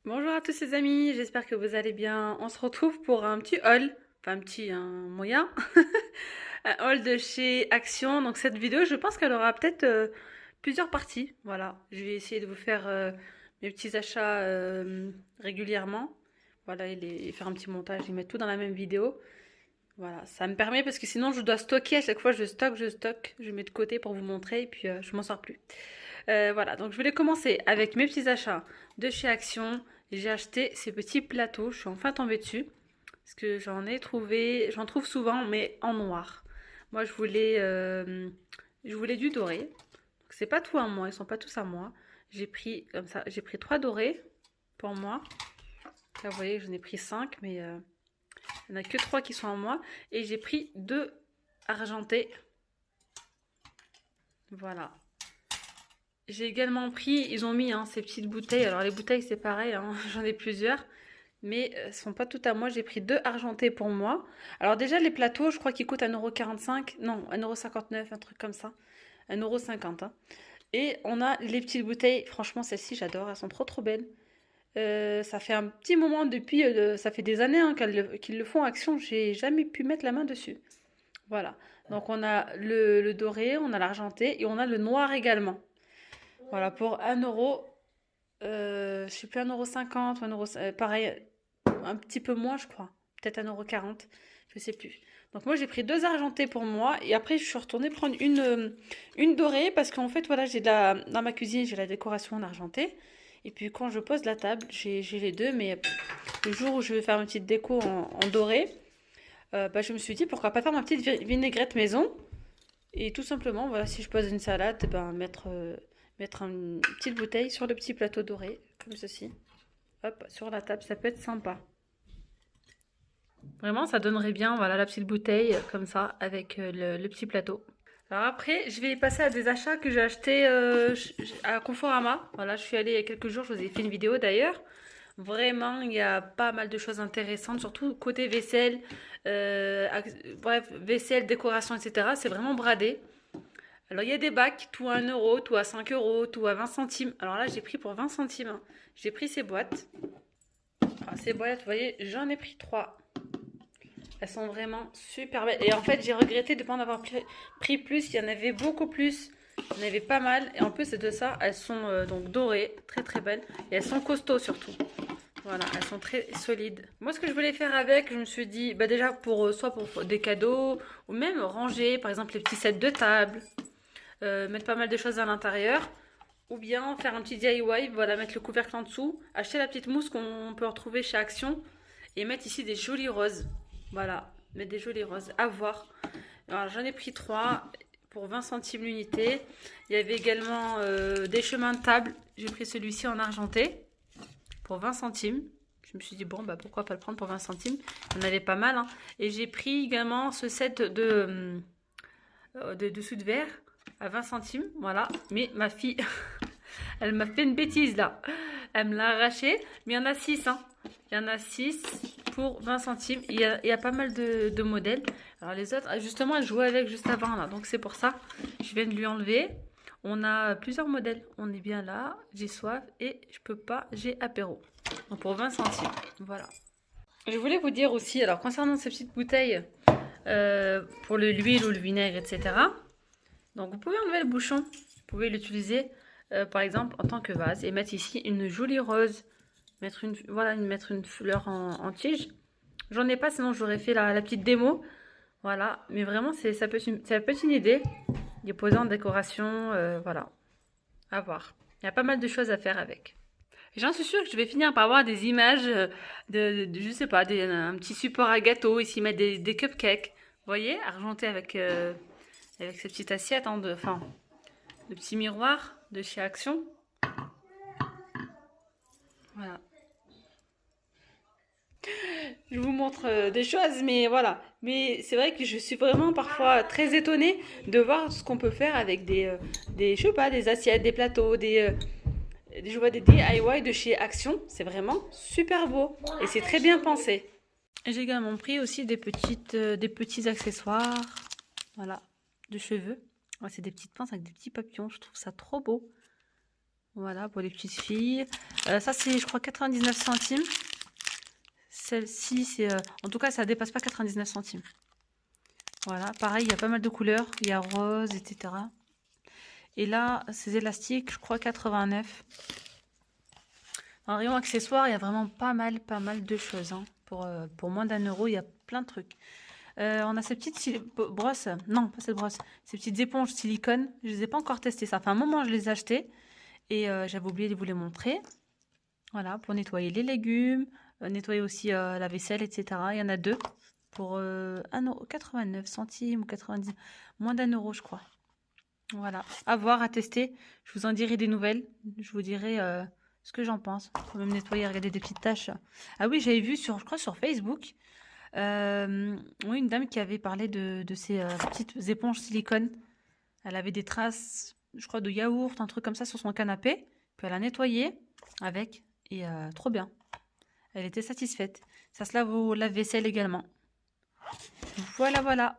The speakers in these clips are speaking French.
Bonjour à tous les amis, j'espère que vous allez bien. On se retrouve pour un petit haul, enfin un moyen, un haul de chez Action. Donc cette vidéo, je pense qu'elle aura peut-être plusieurs parties. Voilà, je vais essayer de vous faire mes petits achats régulièrement. Voilà, et faire un petit montage et mettre tout dans la même vidéo. Voilà, ça me permet parce que sinon je dois stocker à chaque fois, je stocke, je mets de côté pour vous montrer et puis je m'en sors plus. Voilà, donc je voulais commencer avec mes petits achats de chez Action. J'ai acheté ces petits plateaux, je suis enfin tombée dessus. Parce que j'en trouve souvent, mais en noir. Moi, je voulais du doré. Donc, c'est pas tout à moi, ils sont pas tous à moi. J'ai pris comme ça, j'ai pris 3 dorés pour moi. Là, vous voyez, j'en ai pris 5, mais il n'y en a que 3 qui sont à moi. Et j'ai pris 2 argentés. Voilà. J'ai également pris, ils ont mis ces petites bouteilles. Alors les bouteilles c'est pareil, hein, j'en ai plusieurs. Mais elles ne sont pas toutes à moi. J'ai pris 2 argentés pour moi. Alors déjà les plateaux, je crois qu'ils coûtent 1,45 €. Non, 1,59 €, un truc comme ça. 1,50 €. Hein. Et on a les petites bouteilles. Franchement, celles-ci, j'adore. Elles sont trop trop belles. Ça fait un petit moment depuis, ça fait des années hein, qu'ils le font Action. J'ai jamais pu mettre la main dessus. Voilà. Donc on a le doré, on a l'argenté et on a le noir également. Voilà, pour 1 €, je sais plus, 1,50 € ou 1 €, pareil, un petit peu moins, je crois. Peut-être 1,40 €, je sais plus. Donc moi, j'ai pris 2 argentés pour moi et après, je suis retournée prendre une dorée parce qu'en fait, voilà, dans ma cuisine, j'ai la décoration en argenté. Et puis quand je pose la table, j'ai les deux, mais le jour où je vais faire une petite déco en doré, bah, je me suis dit pourquoi pas faire ma petite vinaigrette maison. Et tout simplement, voilà, si je pose une salade, ben, mettre une petite bouteille sur le petit plateau doré, comme ceci. Hop, sur la table, ça peut être sympa. Vraiment, ça donnerait bien, voilà, la petite bouteille comme ça, avec le petit plateau. Alors après, je vais passer à des achats que j'ai achetés à Conforama. Voilà, je suis allée il y a quelques jours, je vous ai fait une vidéo d'ailleurs. Vraiment, il y a pas mal de choses intéressantes, surtout côté vaisselle, bref, vaisselle, décoration, etc. C'est vraiment bradé. Alors, il y a des bacs, tout à 1 €, tout à 5 €, tout à 20 centimes. Alors là, j'ai pris pour 20 centimes. Hein. J'ai pris ces boîtes. Alors, ces boîtes, vous voyez, j'en ai pris 3. Elles sont vraiment super belles. Et en fait, j'ai regretté de ne pas en avoir pris plus. Il y en avait beaucoup plus. Il y en avait pas mal. Et en plus de ça, elles sont donc dorées, très très belles. Et elles sont costauds surtout. Voilà, elles sont très solides. Moi, ce que je voulais faire avec, je me suis dit, bah déjà soit pour des cadeaux, ou même ranger, par exemple, les petits sets de table. Mettre pas mal de choses à l'intérieur. Ou bien faire un petit DIY, voilà, mettre le couvercle en dessous, acheter la petite mousse qu'on peut retrouver chez Action et mettre ici des jolies roses. Voilà, mettre des jolies roses. À voir. Alors j'en ai pris 3 pour 20 centimes l'unité. Il y avait également des chemins de table. J'ai pris celui-ci en argenté pour 20 centimes. Je me suis dit, bon, bah pourquoi pas le prendre pour 20 centimes. Il y en avait pas mal. Hein. Et j'ai pris également ce set de dessous de verre à 20 centimes. Voilà. Mais ma fille, elle m'a fait une bêtise là. Elle me l'a arraché. Mais il y en a 6. Hein. Il y en a 6 pour 20 centimes. Il y a pas mal de modèles. Alors les autres, justement, elle jouait avec juste avant là. Donc c'est pour ça. Je viens de lui enlever. On a plusieurs modèles. On est bien là. J'ai soif et je peux pas. J'ai apéro. Donc pour 20 centimes. Voilà. Je voulais vous dire aussi, alors concernant ces petites bouteilles pour l'huile ou le vinaigre, etc. Donc vous pouvez enlever le bouchon. Vous pouvez l'utiliser par exemple en tant que vase et mettre ici une jolie rose. Mettre une fleur en tige. J'en ai pas, sinon j'aurais fait la petite démo. Voilà, mais vraiment, ça peut être une idée. Les poser en décoration, voilà, à voir. Il y a pas mal de choses à faire avec. J'en suis sûre que je vais finir par avoir des images je sais pas, un petit support à gâteau, ici mettre des cupcakes. Vous voyez, argenté avec cette petite assiette, hein, enfin, le petit miroir de chez Action. Voilà. Je vous montre des choses, mais voilà. Mais c'est vrai que je suis vraiment parfois très étonnée de voir ce qu'on peut faire avec je sais pas, des assiettes, des plateaux, je vois des DIY de chez Action. C'est vraiment super beau et c'est très bien pensé. J'ai également pris aussi des petits accessoires, voilà, de cheveux. Ouais, c'est des petites pinces avec des petits papillons. Je trouve ça trop beau. Voilà, pour les petites filles. Ça, c'est, je crois, 99 centimes. Celle-ci, c'est... en tout cas, ça dépasse pas 99 centimes. Voilà, pareil, il y a pas mal de couleurs. Il y a rose, etc. Et là, ces élastiques, je crois 89. En rayon accessoires, il y a vraiment pas mal de choses. Hein. Pour moins d'1 euro, il y a plein de trucs. On a ces petites brosses, non, pas cette brosse, ces petites éponges silicone. Je les ai pas encore testées. Ça fait un moment que je les ai achetées et j'avais oublié de vous les montrer. Voilà, pour nettoyer les légumes, nettoyer aussi la vaisselle, etc. Il y en a deux pour 1,89 centimes ou 90, moins d'1 euro, je crois. Voilà, à voir, à tester. Je vous en dirai des nouvelles. Je vous dirai ce que j'en pense. Faut même nettoyer, regarder des petites taches. Ah oui, j'avais vu je crois sur Facebook, oui, une dame qui avait parlé de ces petites éponges silicone. Elle avait des traces, je crois, de yaourt, un truc comme ça sur son canapé. Puis elle a nettoyé avec et trop bien. Elle était satisfaite. Ça se lave au lave-vaisselle également. Voilà, voilà.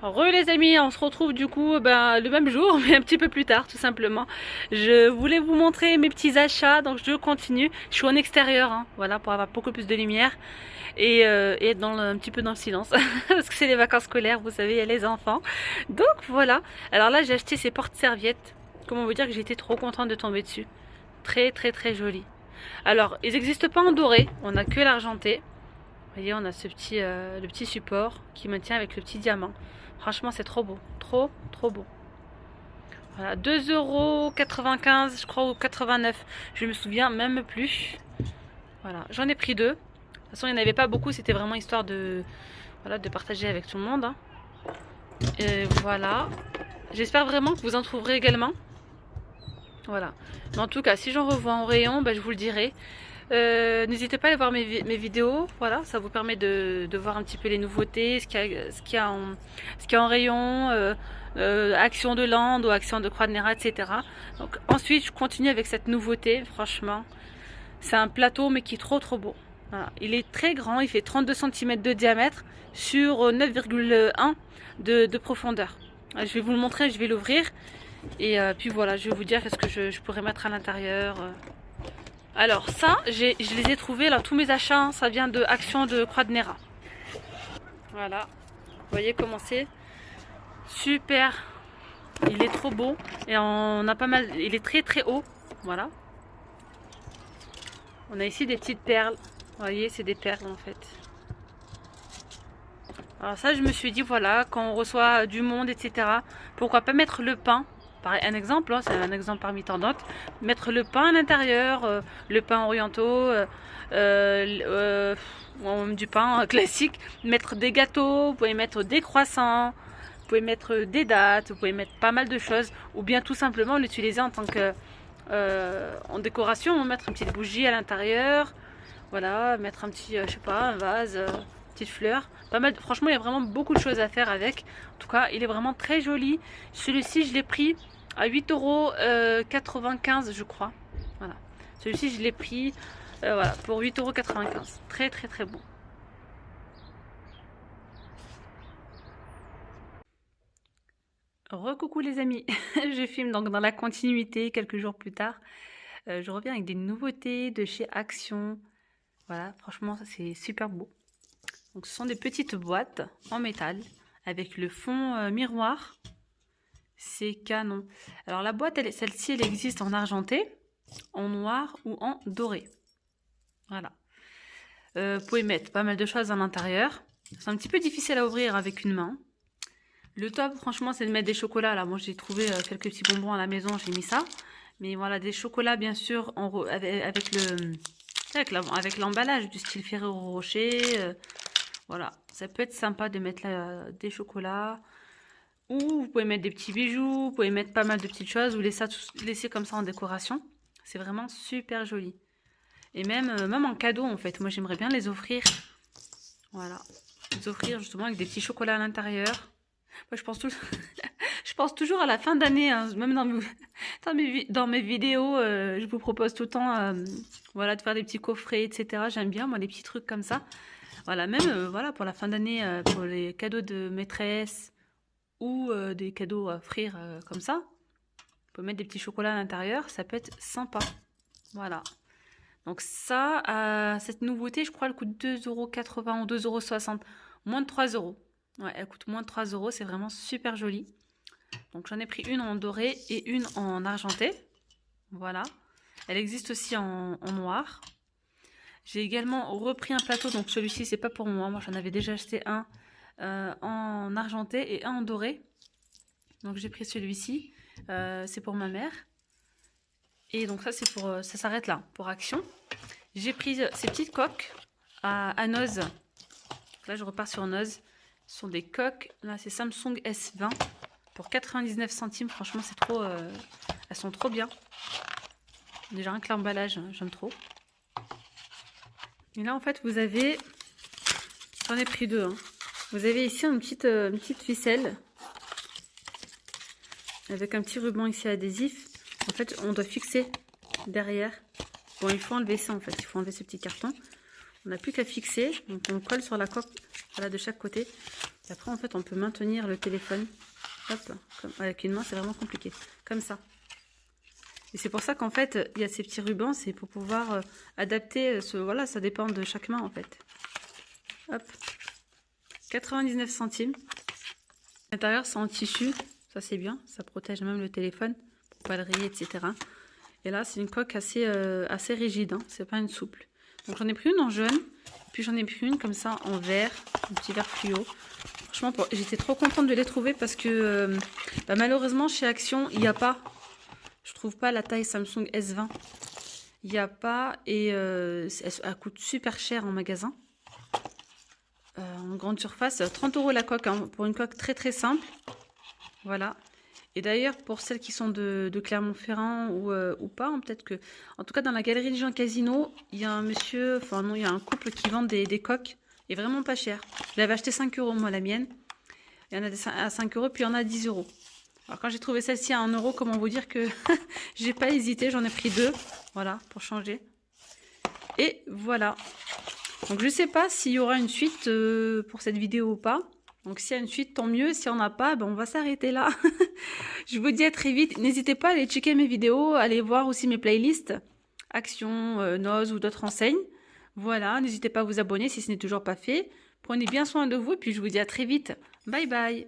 Re les amis, on se retrouve du coup le même jour, mais un petit peu plus tard tout simplement. Je voulais vous montrer mes petits achats, donc je continue. Je suis en extérieur, hein, voilà, pour avoir beaucoup plus de lumière et être un petit peu dans le silence. Parce que c'est les vacances scolaires, vous savez, il y a les enfants. Donc voilà, alors là j'ai acheté ces porte-serviettes. Comment vous dire que j'étais trop contente de tomber dessus. Très très très joli. Alors, ils n'existent pas en doré, on a que l'argenté. Vous voyez, on a le petit support qui maintient avec le petit diamant. Franchement, c'est trop beau. Trop, trop beau. Voilà, 2,95 € je crois, ou 89. Je me souviens même plus. Voilà, j'en ai pris deux. De toute façon, il n'y en avait pas beaucoup. C'était vraiment histoire voilà, de partager avec tout le monde. Hein. Et voilà. J'espère vraiment que vous en trouverez également. Voilà. Mais en tout cas, si j'en revois en rayon, je vous le dirai. N'hésitez pas à aller voir mes vidéos, voilà, ça vous permet de voir un petit peu les nouveautés, ce qu'il y a en rayon, action de lande ou action de croix de Néra, etc. Donc ensuite je continue avec cette nouveauté, franchement, c'est un plateau mais qui est trop trop beau. Voilà. Il est très grand, il fait 32 cm de diamètre sur 9,1 de profondeur. Je vais vous le montrer, je vais l'ouvrir et puis voilà, je vais vous dire qu'est-ce que je pourrais mettre à l'intérieur. Alors ça, je les ai trouvés, là, tous mes achats, hein, ça vient de Action de Croix de Néra. Voilà, vous voyez comment c'est. Super, il est trop beau et on a pas mal, il est très très haut, voilà. On a ici des petites perles, vous voyez, c'est des perles en fait. Alors ça, je me suis dit, voilà, quand on reçoit du monde, etc., pourquoi pas mettre le pain. Un exemple, hein, c'est un exemple parmi tant d'autres. Mettre le pain à l'intérieur, le pain orientaux, du pain classique. Mettre des gâteaux, vous pouvez mettre des croissants, vous pouvez mettre des dattes, vous pouvez mettre pas mal de choses. Ou bien tout simplement l'utiliser en tant que en décoration, mettre une petite bougie à l'intérieur. Voilà, mettre un petit, je sais pas, un vase, petite fleur. Pas mal, franchement, il y a vraiment beaucoup de choses à faire avec. En tout cas, il est vraiment très joli. Celui-ci, je l'ai pris à 8,95 € je crois. Voilà. Celui-ci, je l'ai pris voilà, pour 8,95 €. Très, très, très bon. Recoucou les amis, je filme donc dans la continuité quelques jours plus tard. Je reviens avec des nouveautés de chez Action. Voilà, franchement, c'est super beau. Donc, ce sont des petites boîtes en métal avec le fond miroir. C'est canon. Alors, la boîte, celle-ci, elle existe en argenté, en noir ou en doré. Voilà. Vous pouvez mettre pas mal de choses à l'intérieur. C'est un petit peu difficile à ouvrir avec une main. Le top, franchement, c'est de mettre des chocolats. Là, moi, j'ai trouvé quelques petits bonbons à la maison, j'ai mis ça. Mais voilà, des chocolats, bien sûr, avec l'emballage du style Ferrero Rocher. Voilà, ça peut être sympa de mettre des chocolats. Ou vous pouvez mettre des petits bijoux, vous pouvez mettre pas mal de petites choses, ou laisser comme ça en décoration. C'est vraiment super joli. Et même en cadeau, en fait. Moi, j'aimerais bien les offrir. Voilà. Les offrir justement avec des petits chocolats à l'intérieur. Moi, je pense toujours à la fin d'année, hein, même dans mes vidéos, je vous propose tout le temps voilà, de faire des petits coffrets, etc. J'aime bien, moi, les petits trucs comme ça. Voilà, même voilà, pour la fin d'année, pour les cadeaux de maîtresse ou des cadeaux à offrir comme ça. peut mettre des petits chocolats à l'intérieur, ça peut être sympa. Voilà. Donc ça, cette nouveauté, je crois, elle coûte 2,80 € ou 2,60 €. Moins de 3 €. Ouais, elle coûte moins de 3 €. C'est vraiment super joli. Donc j'en ai pris une en doré et une en argenté. Voilà. Elle existe aussi en noir. J'ai également repris un plateau. Donc celui-ci, c'est pas pour moi. Moi, j'en avais déjà acheté un en argenté et un en doré. Donc j'ai pris celui-ci. C'est pour ma mère. Et donc ça, c'est pour, ça s'arrête là, pour Action. J'ai pris ces petites coques à noz. Là, je repars sur noz. Ce sont des coques. Là, c'est Samsung S20 pour 99 centimes. Franchement, c'est trop. Elles sont trop bien. Déjà, rien que l'emballage, j'aime trop. Et là, en fait, vous avez. J'en ai pris deux. Hein. Vous avez ici une petite ficelle avec un petit ruban ici adhésif. En fait, on doit fixer derrière. Bon, il faut enlever ça en fait. Il faut enlever ce petit carton. On n'a plus qu'à fixer. Donc, on colle sur la coque, voilà, de chaque côté. Et après, en fait, on peut maintenir le téléphone. Hop, avec une main, c'est vraiment compliqué. Comme ça. Et c'est pour ça qu'en fait, il y a ces petits rubans. C'est pour pouvoir adapter. Voilà, ça dépend de chaque main en fait. Hop. 99 centimes. À l'intérieur, c'est en tissu. Ça, c'est bien. Ça protège même le téléphone. Pas le rayer, etc. Et là, c'est une coque assez rigide, hein. C'est pas une souple. Donc j'en ai pris une en jaune, puis j'en ai pris une comme ça en vert, un petit vert fluo. Franchement, j'étais trop contente de les trouver parce que malheureusement chez Action, il n'y a pas. Je trouve pas la taille Samsung S20. Il n'y a pas et elle coûte super cher en magasin. En grande surface, 30 € la coque, hein, pour une coque très très simple. Voilà. Et d'ailleurs, pour celles qui sont de Clermont-Ferrand ou pas, hein, peut-être que... En tout cas, dans la galerie des Jean Casino, il y a un monsieur... Enfin non, il y a un couple qui vend des coques. Et vraiment pas cher. Je l'avais acheté 5 € moi, la mienne. Il y en a à 5 €, puis il y en a à 10 €. Alors quand j'ai trouvé celle-ci à 1 €, comment vous dire que j'ai pas hésité. J'en ai pris deux. Voilà, pour changer. Et voilà. Donc je sais pas s'il y aura une suite pour cette vidéo ou pas. Donc s'il y a une suite, tant mieux. Si on n'a pas, ben, on va s'arrêter là. Je vous dis à très vite. N'hésitez pas à aller checker mes vidéos, aller voir aussi mes playlists. Action, Noz ou d'autres enseignes. Voilà, n'hésitez pas à vous abonner si ce n'est toujours pas fait. Prenez bien soin de vous et puis je vous dis à très vite. Bye bye.